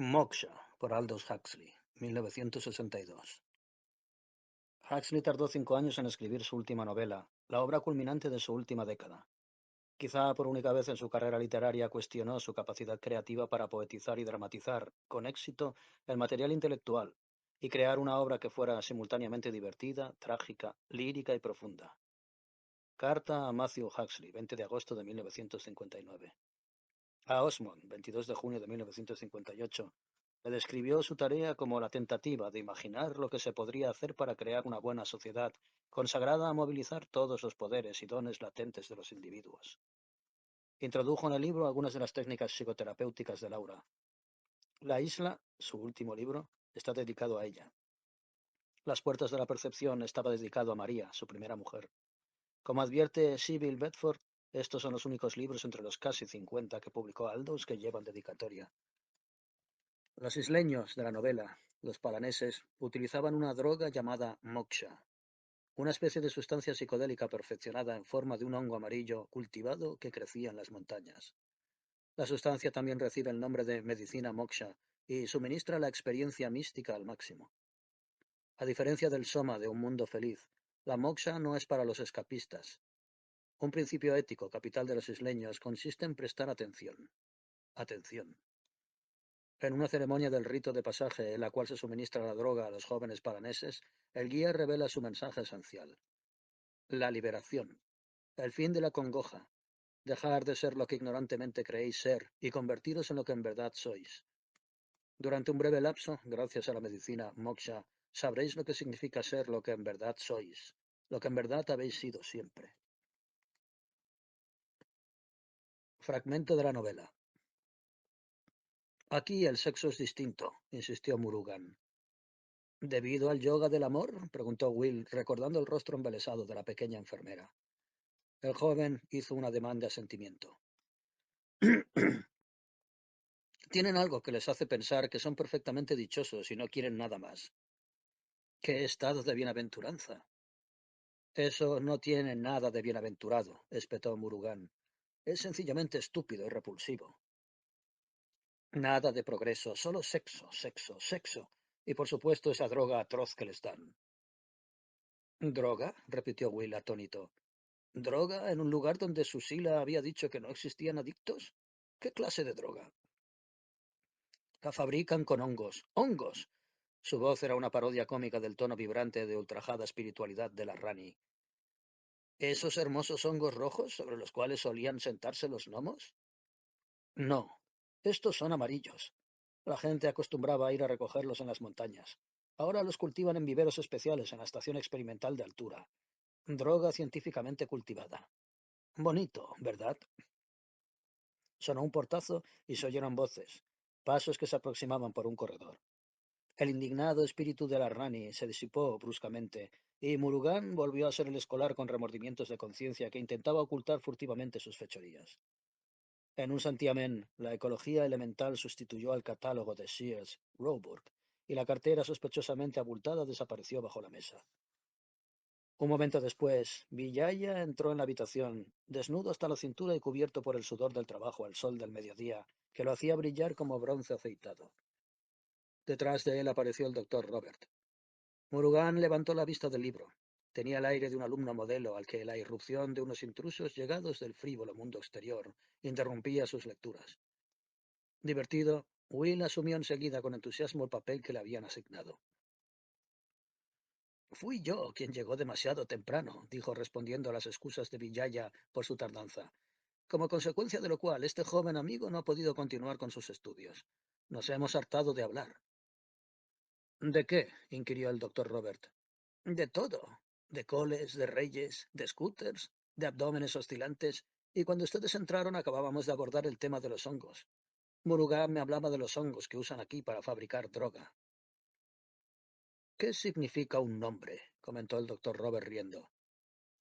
Moksha, por Aldous Huxley, 1962. Huxley tardó 5 años en escribir su última novela, la obra culminante de su última década. Quizá por única vez en su carrera literaria cuestionó su capacidad creativa para poetizar y dramatizar, con éxito, el material intelectual, y crear una obra que fuera simultáneamente divertida, trágica, lírica y profunda. Carta a Matthew Huxley, 20 de agosto de 1959. A Osmond, 22 de junio de 1958, le describió su tarea como la tentativa de imaginar lo que se podría hacer para crear una buena sociedad, consagrada a movilizar todos los poderes y dones latentes de los individuos. Introdujo en el libro algunas de las técnicas psicoterapéuticas de Laura. La isla, su último libro, está dedicado a ella. Las puertas de la percepción estaba dedicado a María, su primera mujer. Como advierte Sybil Bedford, estos son los únicos libros entre los casi 50 que publicó Aldous que llevan dedicatoria. Los isleños de la novela, los palaneses, utilizaban una droga llamada moksha, una especie de sustancia psicodélica perfeccionada en forma de un hongo amarillo cultivado que crecía en las montañas. La sustancia también recibe el nombre de medicina moksha y suministra la experiencia mística al máximo. A diferencia del soma de un mundo feliz, la moksha no es para los escapistas. Un principio ético capital de los isleños consiste en prestar atención. Atención. En una ceremonia del rito de pasaje en la cual se suministra la droga a los jóvenes palaneses, el guía revela su mensaje esencial. La liberación. El fin de la congoja. Dejar de ser lo que ignorantemente creéis ser y convertiros en lo que en verdad sois. Durante un breve lapso, gracias a la medicina moksha, sabréis lo que significa ser lo que en verdad sois, lo que en verdad habéis sido siempre. Fragmento de la novela. Aquí el sexo es distinto, insistió Murugan. ¿Debido al yoga del amor? Preguntó Will, recordando el rostro embelesado de la pequeña enfermera. El joven hizo un ademán de asentimiento. Tienen algo que les hace pensar que son perfectamente dichosos y no quieren nada más. ¡Qué estado de bienaventuranza! Eso no tiene nada de bienaventurado, espetó Murugan. Es sencillamente estúpido y repulsivo. Nada de progreso, solo sexo, sexo, sexo. Y por supuesto esa droga atroz que les dan. ¿Droga? Repitió Will atónito. ¿Droga en un lugar donde Susila había dicho que no existían adictos? ¿Qué clase de droga? La fabrican con hongos. ¡Hongos! Su voz era una parodia cómica del tono vibrante de ultrajada espiritualidad de la Rani. ¿Esos hermosos hongos rojos sobre los cuales solían sentarse los gnomos? No, estos son amarillos. La gente acostumbraba a ir a recogerlos en las montañas. Ahora los cultivan en viveros especiales en la estación experimental de altura. Droga científicamente cultivada. Bonito, ¿verdad? Sonó un portazo y se oyeron voces, pasos que se aproximaban por un corredor. El indignado espíritu de la Rani se disipó bruscamente, y Murugan volvió a ser el escolar con remordimientos de conciencia que intentaba ocultar furtivamente sus fechorías. En un santiamén, la ecología elemental sustituyó al catálogo de Sears Roebuck, y la cartera sospechosamente abultada desapareció bajo la mesa. Un momento después, Villaya entró en la habitación, desnudo hasta la cintura y cubierto por el sudor del trabajo al sol del mediodía, que lo hacía brillar como bronce aceitado. Detrás de él apareció el doctor Robert. Murugan levantó la vista del libro. Tenía el aire de un alumno modelo al que la irrupción de unos intrusos llegados del frívolo mundo exterior interrumpía sus lecturas. Divertido, Will asumió enseguida con entusiasmo el papel que le habían asignado. Fui yo quien llegó demasiado temprano, dijo respondiendo a las excusas de Villaya por su tardanza, como consecuencia de lo cual este joven amigo no ha podido continuar con sus estudios. Nos hemos hartado de hablar. ¿De qué? Inquirió el doctor Robert. De todo. De coles, de reyes, de scooters, de abdómenes oscilantes, y cuando ustedes entraron acabábamos de abordar el tema de los hongos. Murugan me hablaba de los hongos que usan aquí para fabricar droga. ¿Qué significa un nombre? Comentó el doctor Robert riendo.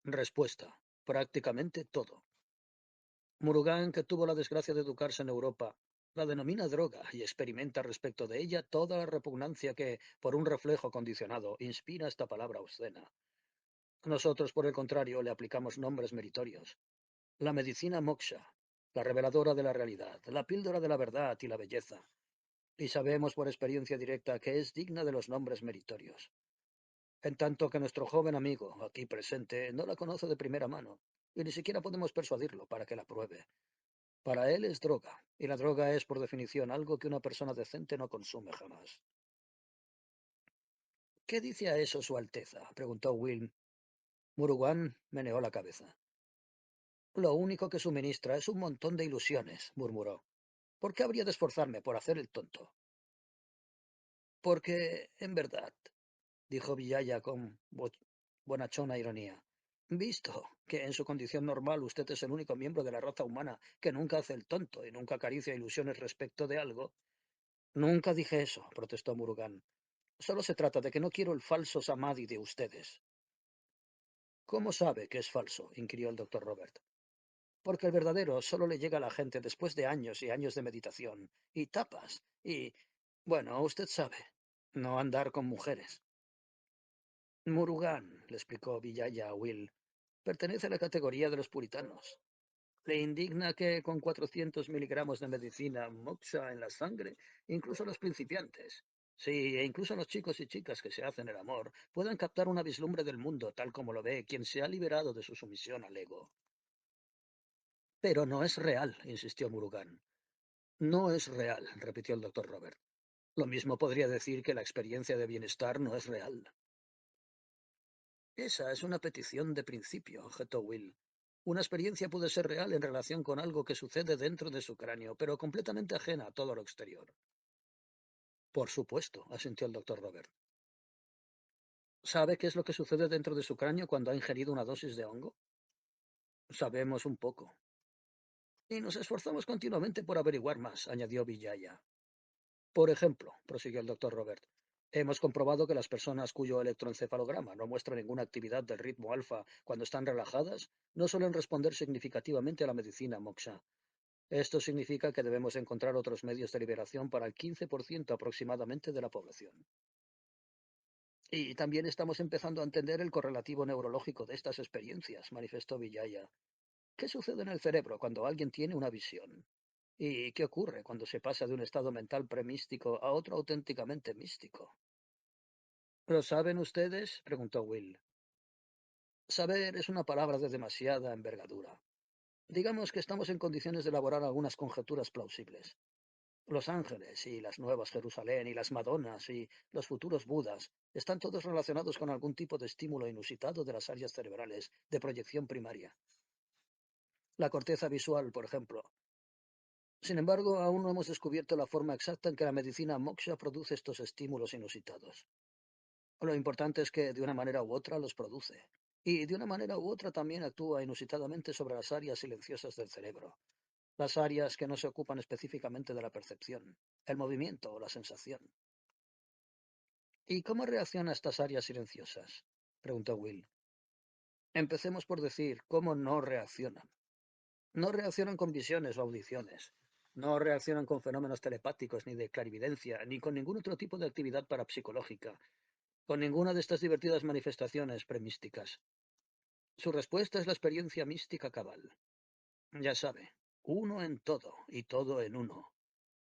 Respuesta. Prácticamente todo. Murugan, que tuvo la desgracia de educarse en Europa, la denomina droga y experimenta respecto de ella toda la repugnancia que, por un reflejo condicionado, inspira esta palabra obscena. Nosotros, por el contrario, le aplicamos nombres meritorios. La medicina moksha, la reveladora de la realidad, la píldora de la verdad y la belleza. y sabemos por experiencia directa que es digna de los nombres meritorios. En tanto que nuestro joven amigo, aquí presente, no la conoce de primera mano, y ni siquiera podemos persuadirlo para que la pruebe. Para él es droga, y la droga es, por definición, algo que una persona decente no consume jamás. ¿Qué dice a eso Su Alteza?, preguntó Will. Murugan meneó la cabeza. Lo único que suministra es un montón de ilusiones, murmuró. ¿Por qué habría de esforzarme por hacer el tonto? Porque, en verdad, dijo Villaya con bonachona ironía, visto que en su condición normal usted es el único miembro de la raza humana que nunca hace el tonto y nunca acaricia ilusiones respecto de algo. Nunca dije eso, protestó Murugan. Solo se trata de que no quiero el falso samadhi de ustedes. ¿Cómo sabe que es falso?, inquirió el doctor Robert. Porque el verdadero solo le llega a la gente después de años y años de meditación, y tapas, y... bueno, usted sabe, no andar con mujeres. Murugan, le explicó Villaya a Will, pertenece a la categoría de los puritanos. Le indigna que con 400 miligramos de medicina moksha en la sangre, incluso los principiantes, sí, e incluso los chicos y chicas que se hacen el amor, puedan captar una vislumbre del mundo tal como lo ve quien se ha liberado de su sumisión al ego. Pero no es real, insistió Murugan. No es real, repitió el doctor Robert. Lo mismo podría decir que la experiencia de bienestar no es real. Esa es una petición de principio, objetó Will. Una experiencia puede ser real en relación con algo que sucede dentro de su cráneo, pero completamente ajena a todo lo exterior. Por supuesto, asintió el doctor Robert. ¿Sabe qué es lo que sucede dentro de su cráneo cuando ha ingerido una dosis de hongo? Sabemos un poco. Y nos esforzamos continuamente por averiguar más, añadió Villaya. Por ejemplo, prosiguió el doctor Robert, hemos comprobado que las personas cuyo electroencefalograma no muestra ninguna actividad del ritmo alfa cuando están relajadas no suelen responder significativamente a la medicina moksha. Esto significa que debemos encontrar otros medios de liberación para el 15% aproximadamente de la población. Y también estamos empezando a entender el correlativo neurológico de estas experiencias, manifestó Villaya. ¿Qué sucede en el cerebro cuando alguien tiene una visión? ¿Y qué ocurre cuando se pasa de un estado mental premiístico a otro auténticamente místico? ¿Lo saben ustedes?, preguntó Will. Saber es una palabra de demasiada envergadura. Digamos que estamos en condiciones de elaborar algunas conjeturas plausibles. Los ángeles y las nuevas Jerusalén y las Madonas y los futuros Budas están todos relacionados con algún tipo de estímulo inusitado de las áreas cerebrales de proyección primaria. La corteza visual, por ejemplo. Sin embargo, aún no hemos descubierto la forma exacta en que la medicina moksha produce estos estímulos inusitados. Lo importante es que de una manera u otra los produce. Y de una manera u otra también actúa inusitadamente sobre las áreas silenciosas del cerebro, las áreas que no se ocupan específicamente de la percepción, el movimiento o la sensación. ¿Y cómo reacciona a estas áreas silenciosas?, preguntó Will. Empecemos por decir cómo no reaccionan. No reaccionan con visiones o audiciones. No reaccionan con fenómenos telepáticos ni de clarividencia, ni con ningún otro tipo de actividad parapsicológica, con ninguna de estas divertidas manifestaciones premiísticas. Su respuesta es la experiencia mística cabal. Ya sabe, uno en todo y todo en uno.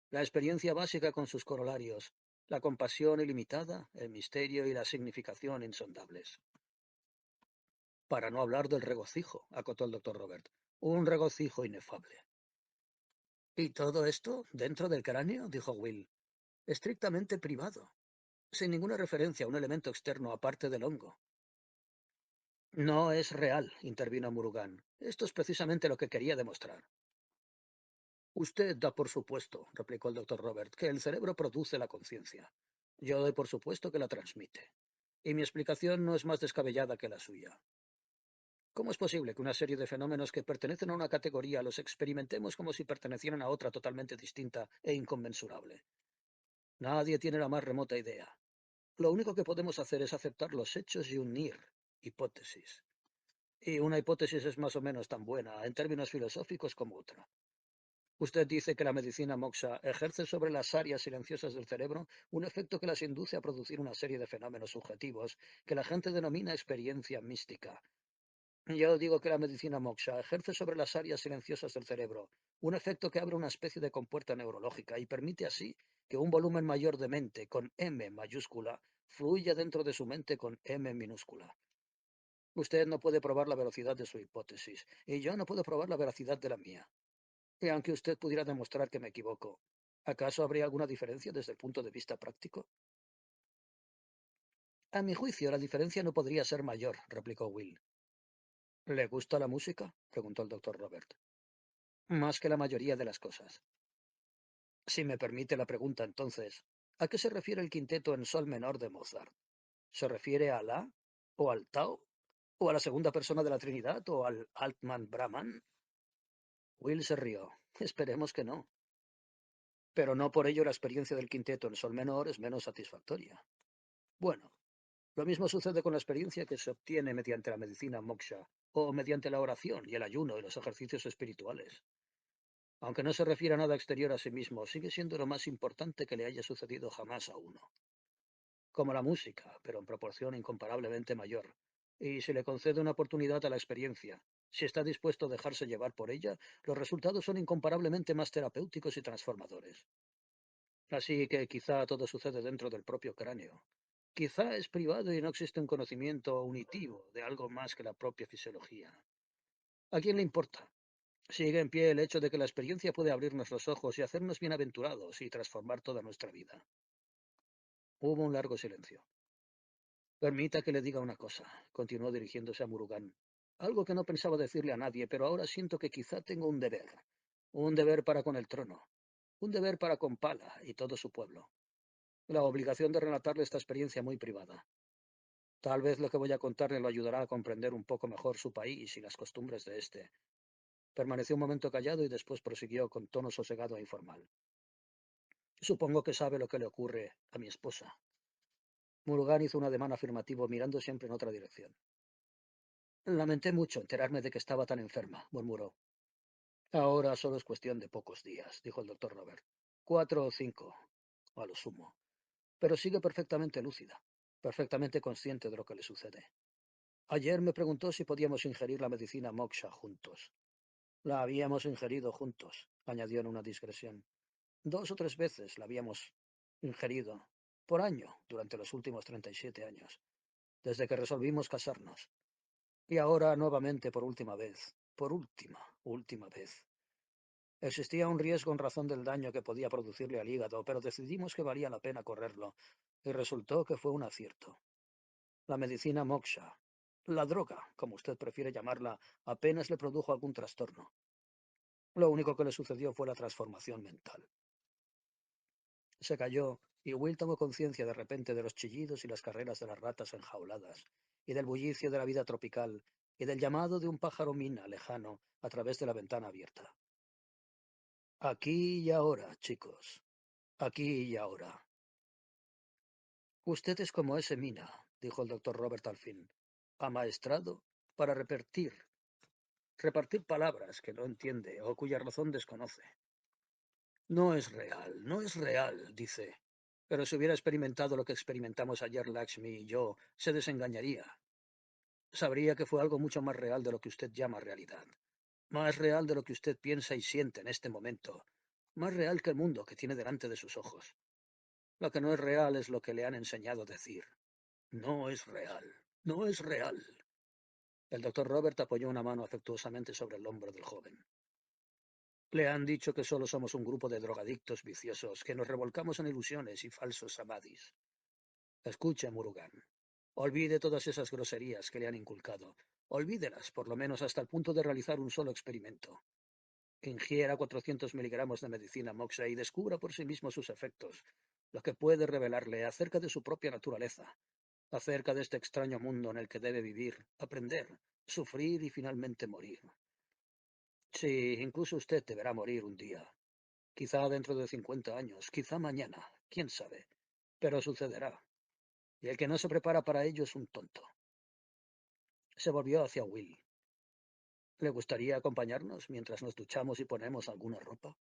La experiencia básica con sus corolarios, la compasión ilimitada, el misterio y la significación insondables. Para no hablar del regocijo, acotó el doctor Robert. Un regocijo inefable. ¿Y todo esto dentro del cráneo?, dijo Will. Estrictamente privado, sin ninguna referencia a un elemento externo aparte del hongo. No es real, intervino Murugan. Esto es precisamente lo que quería demostrar. Usted da por supuesto, replicó el doctor Robert, que el cerebro produce la conciencia. Yo doy por supuesto que la transmite. Y mi explicación no es más descabellada que la suya. ¿Cómo es posible que una serie de fenómenos que pertenecen a una categoría los experimentemos como si pertenecieran a otra totalmente distinta e inconmensurable? Nadie tiene la más remota idea. Lo único que podemos hacer es aceptar los hechos y unir hipótesis. Y una hipótesis es más o menos tan buena en términos filosóficos como otra. Usted dice que la medicina moksha ejerce sobre las áreas silenciosas del cerebro un efecto que las induce a producir una serie de fenómenos subjetivos que la gente denomina experiencia mística. Yo digo que la medicina moksha ejerce sobre las áreas silenciosas del cerebro un efecto que abre una especie de compuerta neurológica y permite así que un volumen mayor de mente con M mayúscula fluya dentro de su mente con M minúscula. Usted no puede probar la velocidad de su hipótesis, y yo no puedo probar la veracidad de la mía. Y aunque usted pudiera demostrar que me equivoco, ¿acaso habría alguna diferencia desde el punto de vista práctico? A mi juicio, la diferencia no podría ser mayor, replicó Will. ¿Le gusta la música?, preguntó el doctor Robert. Más que la mayoría de las cosas. Si me permite la pregunta, entonces, ¿a qué se refiere el quinteto en sol menor de Mozart? ¿Se refiere a Alá? ¿O al Tao? ¿O a la segunda persona de la Trinidad? ¿O al Altman Brahman? Will se rió. Esperemos que no. Pero no por ello la experiencia del quinteto en sol menor es menos satisfactoria. Bueno, lo mismo sucede con la experiencia que se obtiene mediante la medicina moksha o mediante la oración y el ayuno y los ejercicios espirituales. Aunque no se refiere a nada exterior a sí mismo, sigue siendo lo más importante que le haya sucedido jamás a uno. Como la música, pero en proporción incomparablemente mayor. Y si le concede una oportunidad a la experiencia, si está dispuesto a dejarse llevar por ella, los resultados son incomparablemente más terapéuticos y transformadores. Así que quizá todo sucede dentro del propio cráneo. Quizá es privado y no existe un conocimiento unitivo de algo más que la propia fisiología. ¿A quién le importa? Sigue en pie el hecho de que la experiencia puede abrirnos los ojos y hacernos bienaventurados y transformar toda nuestra vida. Hubo un largo silencio. Permita que le diga una cosa, continuó dirigiéndose a Murugan. Algo que no pensaba decirle a nadie, pero ahora siento que quizá tengo un deber. Un deber para con el trono. Un deber para con Pala y todo su pueblo. La obligación de relatarle esta experiencia muy privada. Tal vez lo que voy a contarle lo ayudará a comprender un poco mejor su país y las costumbres de éste. Permaneció un momento callado y después prosiguió con tono sosegado e informal. Supongo que sabe lo que le ocurre a mi esposa. Murugan hizo un ademán afirmativo mirando siempre en otra dirección. Lamenté mucho enterarme de que estaba tan enferma, murmuró. Ahora solo es cuestión de pocos días, dijo el doctor Robert. 4 o 5, a lo sumo. Pero sigue perfectamente lúcida, perfectamente consciente de lo que le sucede. Ayer me preguntó si podíamos ingerir la medicina moksha juntos. La habíamos ingerido juntos, añadió en una digresión. 2 o 3 veces la habíamos ingerido, por año, durante los últimos 37 años, desde que resolvimos casarnos. Y ahora nuevamente por última vez, por última vez. Existía un riesgo en razón del daño que podía producirle al hígado, pero decidimos que valía la pena correrlo, y resultó que fue un acierto. La medicina moksha, la droga, como usted prefiere llamarla, apenas le produjo algún trastorno. Lo único que le sucedió fue la transformación mental. Se calló, y Will tomó conciencia de repente de los chillidos y las carreras de las ratas enjauladas, y del bullicio de la vida tropical, y del llamado de un pájaro mina lejano a través de la ventana abierta. Aquí y ahora, chicos, aquí y ahora. Usted es como ese mina, dijo el doctor Robert al fin, amaestrado para repartir palabras que no entiende o cuya razón desconoce. No es real, dice. Pero si hubiera experimentado lo que experimentamos ayer Lakshmi y yo, se desengañaría. Sabría que fue algo mucho más real de lo que usted llama realidad. Más real de lo que usted piensa y siente en este momento. Más real que el mundo que tiene delante de sus ojos. Lo que no es real es lo que le han enseñado a decir. No es real. No es real. El doctor Robert apoyó una mano afectuosamente sobre el hombro del joven. Le han dicho que solo somos un grupo de drogadictos viciosos, que nos revolcamos en ilusiones y falsos samadhis. Escuche, Murugan. Olvide todas esas groserías que le han inculcado. Olvídelas, por lo menos hasta el punto de realizar un solo experimento. Ingiera 400 miligramos de medicina moxa y descubra por sí mismo sus efectos, lo que puede revelarle acerca de su propia naturaleza, acerca de este extraño mundo en el que debe vivir, aprender, sufrir y finalmente morir. Sí, incluso usted deberá morir un día. Quizá dentro de 50 años, quizá mañana, quién sabe. Pero sucederá. Y el que no se prepara para ello es un tonto. Se volvió hacia Will. ¿Le gustaría acompañarnos mientras nos duchamos y ponemos alguna ropa?